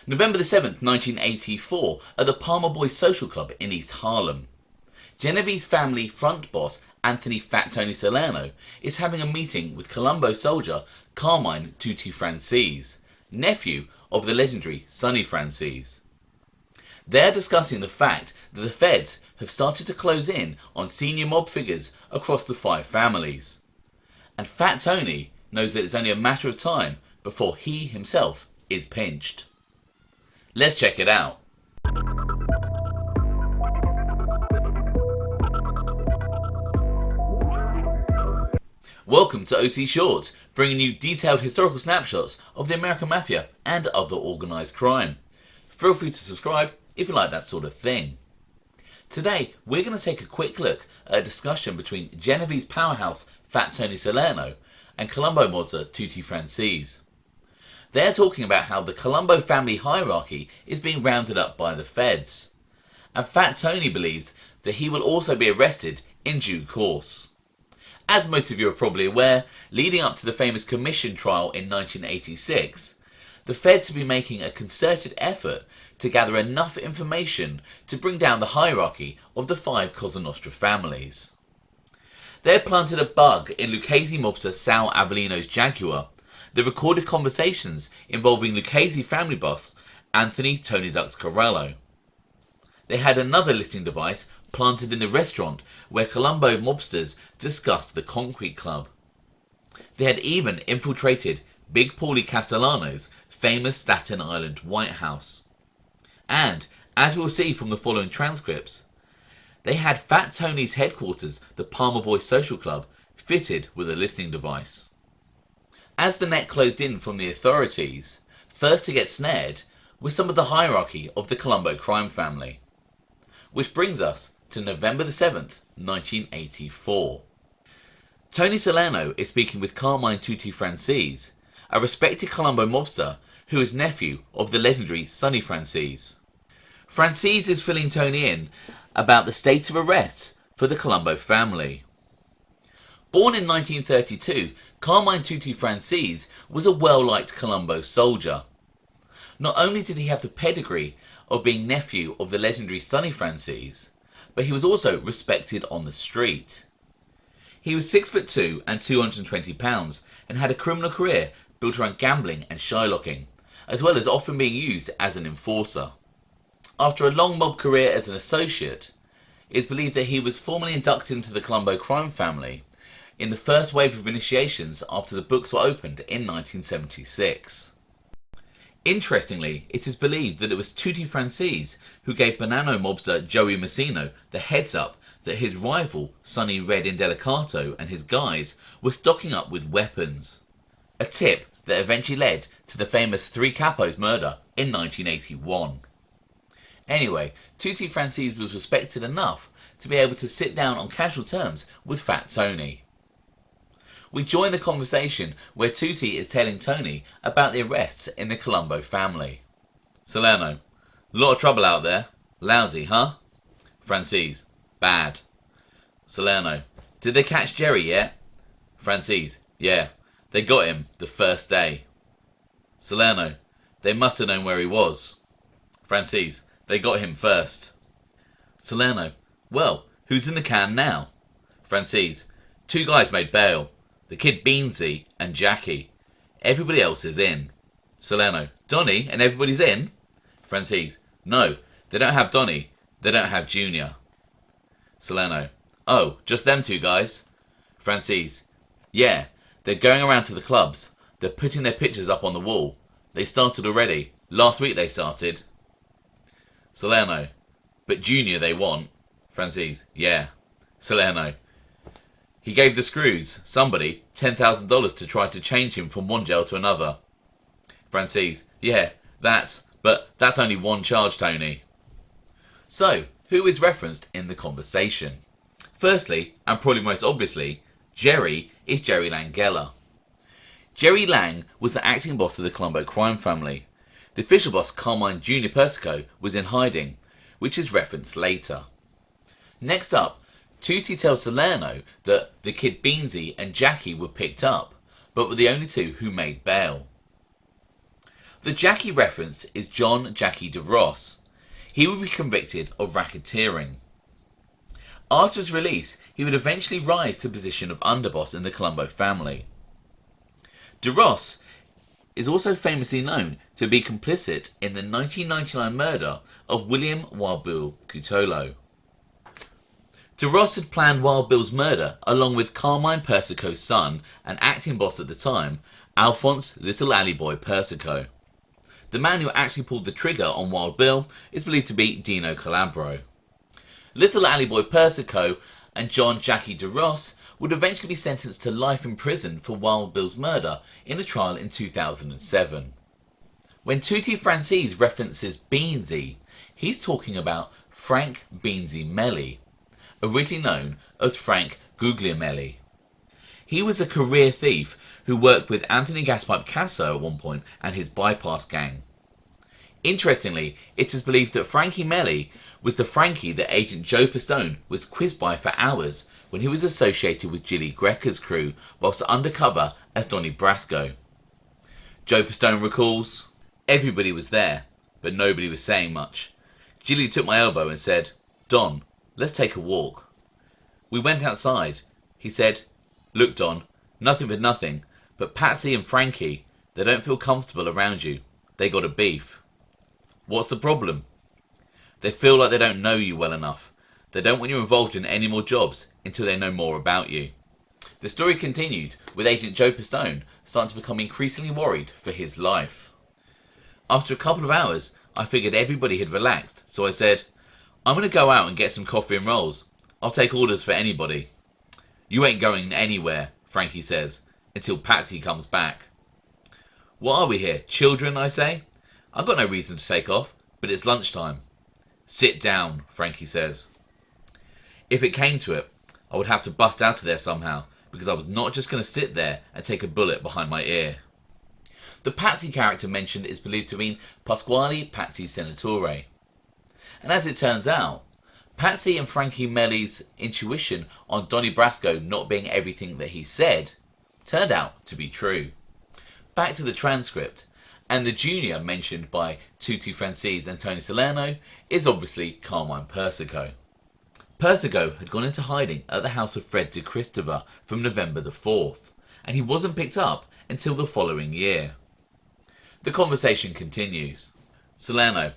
November the 7th, 1984, at the Palma Boys Social Club in East Harlem. Genovese Family Front Boss Anthony Fat Tony Salerno is having a meeting with Colombo soldier Carmine Tutti Franzese'S, nephew of the legendary Sonny Franzese'S. They're discussing the fact that the feds have started to close in on senior mob figures across the 5 families. And Fat Tony knows that it's only a matter of time before he himself is pinched. Let's check it out. Welcome to OC Shorts, bringing you detailed historical snapshots of the American Mafia and other organised crime. Feel free to subscribe if you like that sort of thing. Today, we're going to take a quick look at a discussion between Genovese powerhouse Fat Tony Salerno and Colombo mobster Tutti Franzese'S. They're talking about how the Colombo family hierarchy is being rounded up by the feds. And Fat Tony believes that he will also be arrested in due course. As most of you are probably aware, leading up to the famous commission trial in 1986, the feds have been making a concerted effort to gather enough information to bring down the hierarchy of the 5 Cosa Nostra families. They had planted a bug in Lucchese mobster Sal Avellino's Jaguar that recorded conversations involving Lucchese family boss Anthony Tony Ducks Corallo. They had another listening device planted in the restaurant where Colombo mobsters discussed the Concrete Club. They had even infiltrated Big Paulie Castellano's famous Staten Island White House. And, as we'll see from the following transcripts, they had Fat Tony's headquarters, the Palma Boys Social Club, fitted with a listening device. As the net closed in from the authorities, first to get snared was some of the hierarchy of the Colombo crime family. Which brings us to November the 7th, 1984. Tony Salerno is speaking with Carmine Tutti Franzese'S, a respected Colombo mobster who is nephew of the legendary Sonny Franzese'S. Franzese'S is filling Tony in about the state of arrests for the Colombo family. Born in 1932, Carmine Tutti Franzese'S was a well-liked Colombo soldier. Not only did he have the pedigree of being nephew of the legendary Sonny Franzese'S, but he was also respected on the street. He was 6'2" and 220 pounds and had a criminal career built around gambling and shylocking, as well as often being used as an enforcer. After a long mob career as an associate, it is believed that he was formally inducted into the Colombo crime family in the first wave of initiations after the books were opened in 1976. Interestingly, it is believed that it was Tutti Franzese'S who gave Bonanno mobster Joe Massino the heads up that his rival Sonny Red Indelicato and his guys were stocking up with weapons. A tip that eventually led to the famous 3 Capos murder in 1981. Anyway, Tutti Franzese'S was respected enough to be able to sit down on casual terms with Fat Tony. We join the conversation where Tutti is telling Tony about the arrests in the Colombo family. Salerno: lot of trouble out there. Lousy, huh? Franzese'S: bad. Salerno: did they catch Gerry yet? Franzese'S: yeah, they got him the first day. Salerno: they must have known where he was. Franzese'S: they got him first. Salerno: well, who's in the can now? Franzese'S: 2 guys made bail. The kid Beansy and Jackie. Everybody else is in. Salerno: Donnie and everybody's in? Franzese'S: no, they don't have Donnie. They don't have Junior. Salerno: oh, just them 2 guys? Franzese'S: yeah, they're going around to the clubs. They're putting their pictures up on the wall. They started already. Last week they started. Salerno: but Junior they want. Franzese'S: yeah. Salerno: he gave the screws, somebody, $10,000 to try to change him from one jail to another. Franzese'S: yeah, but that's only one charge, Tony. So, who is referenced in the conversation? Firstly, and probably most obviously, Gerry is Gerry Langella. Gerry Lang was the acting boss of the Colombo crime family. The official boss, Carmine Jr. Persico, was in hiding, which is referenced later. Next up, Tutti tells Salerno that the kid Beansy and Jackie were picked up, but were the only 2 who made bail. The Jackie referenced is John Jackie DeRoss. He would be convicted of racketeering. After his release, he would eventually rise to the position of underboss in the Colombo family. DeRoss is also famously known to be complicit in the 1999 murder of William Wild Bill Cutolo. DeRoss had planned Wild Bill's murder along with Carmine Persico's son and acting boss at the time, Alphonse Little Alley Boy Persico. The man who actually pulled the trigger on Wild Bill is believed to be Dino Calabro. Little Alley Boy Persico and John Jackie DeRoss would eventually be sentenced to life in prison for Wild Bill's murder in a trial in 2007. When Tutti Franzese'S references Beansy, he's talking about Frank Beansy Melly, originally known as Frank Guglielmelli. He was a career thief who worked with Anthony Gaspipe Casso at one point and his Bypass gang. Interestingly, it is believed that Frankie Melly was the Frankie that Agent Joe Pistone was quizzed by for hours when he was associated with Jilly Greca's crew whilst undercover as Donnie Brasco. Joe Pistone recalls, "Everybody was there, but nobody was saying much. Jilly took my elbow and said, 'Don, let's take a walk.' We went outside. He said, 'Look, Don, nothing but nothing, but Patsy and Frankie, they don't feel comfortable around you. They got a beef.' 'What's the problem?' 'They feel like they don't know you well enough. They don't want you involved in any more jobs until they know more about you.'" The story continued, with Agent Joe Pistone starting to become increasingly worried for his life. After a couple of hours, I figured everybody had relaxed, so I said, "I'm going to go out and get some coffee and rolls. I'll take orders for anybody." "You ain't going anywhere," Frankie says, "until Patsy comes back." "What are we here, children?" I say. "I've got no reason to take off, but it's lunchtime." "Sit down," Frankie says. If it came to it, I would have to bust out of there somehow, because I was not just going to sit there and take a bullet behind my ear. The Patsy character mentioned is believed to have been Pasquale Patsy Senatore. And as it turns out, Patsy and Frankie Melly's intuition on Donnie Brasco not being everything that he said turned out to be true. Back to the transcript, and the junior mentioned by Tutti Franzese'S and Tony Salerno is obviously Carmine Persico. Persico had gone into hiding at the house of Fred de Christopher from November the 4th, and he wasn't picked up until the following year. The conversation continues. Salerno: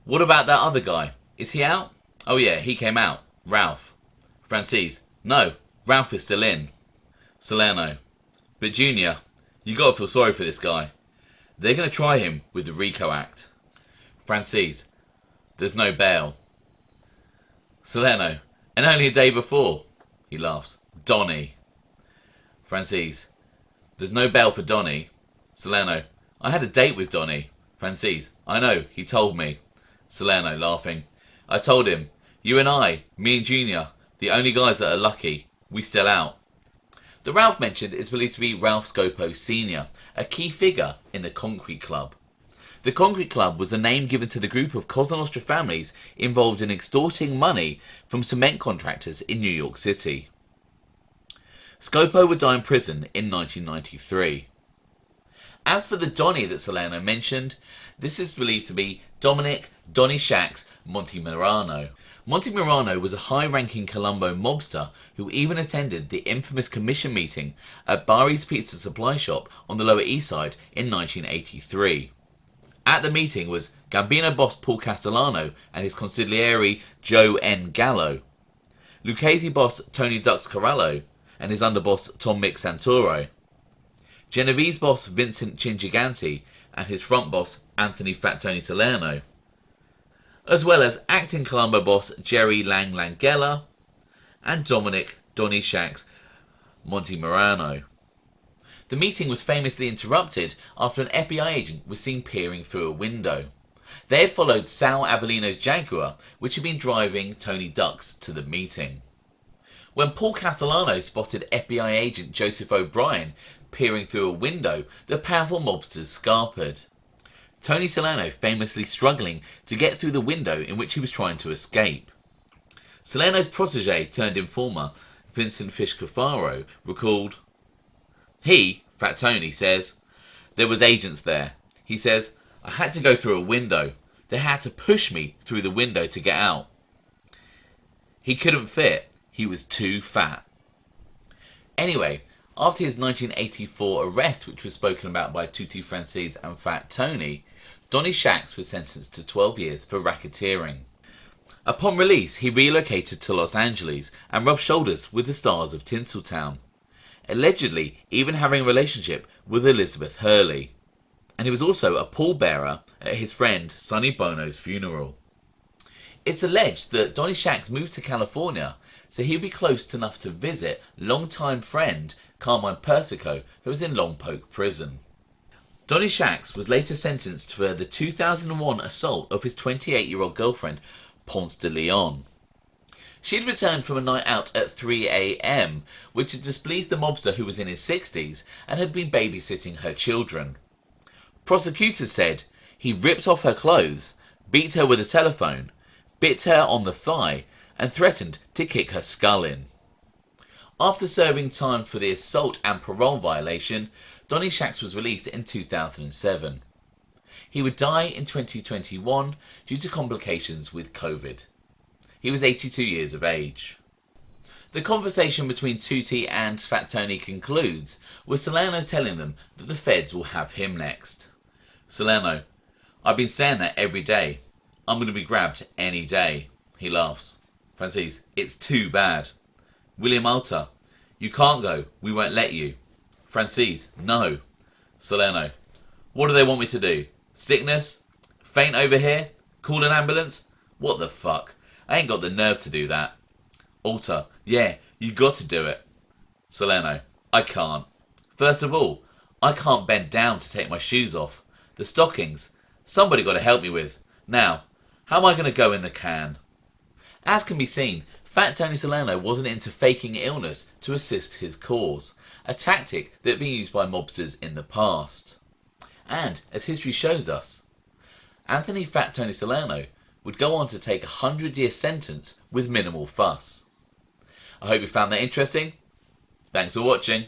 "What about that other guy? Is he out?" "Oh yeah, he came out. Ralph." Franzese: "No, Ralph is still in." Salerno: "But Junior, you gotta feel sorry for this guy. They're gonna try him with the RICO Act." Franzese: "There's no bail." Salerno: "And only a day before." He laughs. "Donnie." Franzese: "There's no bail for Donnie." Salerno: "I had a date with Donnie." Franzese: "I know, he told me." Salerno laughing: "I told him, you and I, me and Junior, the only guys that are lucky, we still out." The Ralph mentioned is believed to be Ralph Scopo Sr., a key figure in the Concrete Club. The Concrete Club was the name given to the group of Cosa Nostra families involved in extorting money from cement contractors in New York City. Scopo would die in prison in 1993. As for the Donnie that Salerno mentioned, this is believed to be Dominic Donnie Shackles Monte Morano. Monte Morano was a high-ranking Colombo mobster who even attended the infamous commission meeting at Barry's Pizza Supply Shop on the Lower East Side in 1983. At the meeting was Gambino boss Paul Castellano and his consigliere Joe N. Gallo, Lucchese boss Tony Dux Corallo and his underboss Tom Mick Santoro, Genovese boss Vincent Chin Gigante and his front boss Anthony Fat Tony Salerno, as well as acting Colombo boss Gerry Langella and Dominic Donnie Shackles Monte Morano. The meeting was famously interrupted after an FBI agent was seen peering through a window. They had followed Sal Avellino's Jaguar, which had been driving Tony Dux to the meeting. When Paul Castellano spotted FBI agent Joseph OBrien peering through a window, the powerful mobsters scarpered. Tony Salerno famously struggling to get through the window in which he was trying to escape. Salerno's protege turned informer, Vincent Fish Cafaro, recalled, "He, Fat Tony, says, there was agents there. He says, I had to go through a window. They had to push me through the window to get out. He couldn't fit. He was too fat. Anyway, after his 1984 arrest, which was spoken about by Tutti, Franzese'S and Fat Tony, Donnie Shackles was sentenced to 12 years for racketeering. Upon release, he relocated to Los Angeles and rubbed shoulders with the stars of Tinseltown, allegedly even having a relationship with Elizabeth Hurley. And he was also a pallbearer at his friend Sonny Bono's funeral. It's alleged that Donnie Shackles moved to California so he'd be close enough to visit longtime friend Carmine Persico, who was in Lompoc prison. Donnie Shackles was later sentenced for the 2001 assault of his 28-year-old girlfriend, Ponce de Leon. She had returned from a night out at 3 a.m, which had displeased the mobster who was in his 60s and had been babysitting her children. Prosecutors said he ripped off her clothes, beat her with a telephone, bit her on the thigh, and threatened to kick her skull in. After serving time for the assault and parole violation, Donnie Shackles was released in 2007. He would die in 2021 due to complications with COVID. He was 82 years of age. The conversation between Tutti and Fat Tony concludes with Salerno telling them that the feds will have him next. Salerno: "I've been saying that every day. I'm going to be grabbed any day." He laughs. Franzese'S: "It's too bad." William Alta: "You can't go. We won't let you." Franzese'S: "No." Salerno: "What do they want me to do? Sickness? Faint over here? Call an ambulance? What the fuck? I ain't got the nerve to do that." Alta: "Yeah, you got to do it." Salerno: "I can't. First of all, I can't bend down to take my shoes off. The stockings, somebody got to help me with. Now, how am I going to go in the can?" As can be seen, Fat Tony Salerno wasn't into faking illness to assist his cause, a tactic that had been used by mobsters in the past. And, as history shows us, Anthony Fat Tony Salerno would go on to take a 100-year sentence with minimal fuss. I hope you found that interesting. Thanks for watching.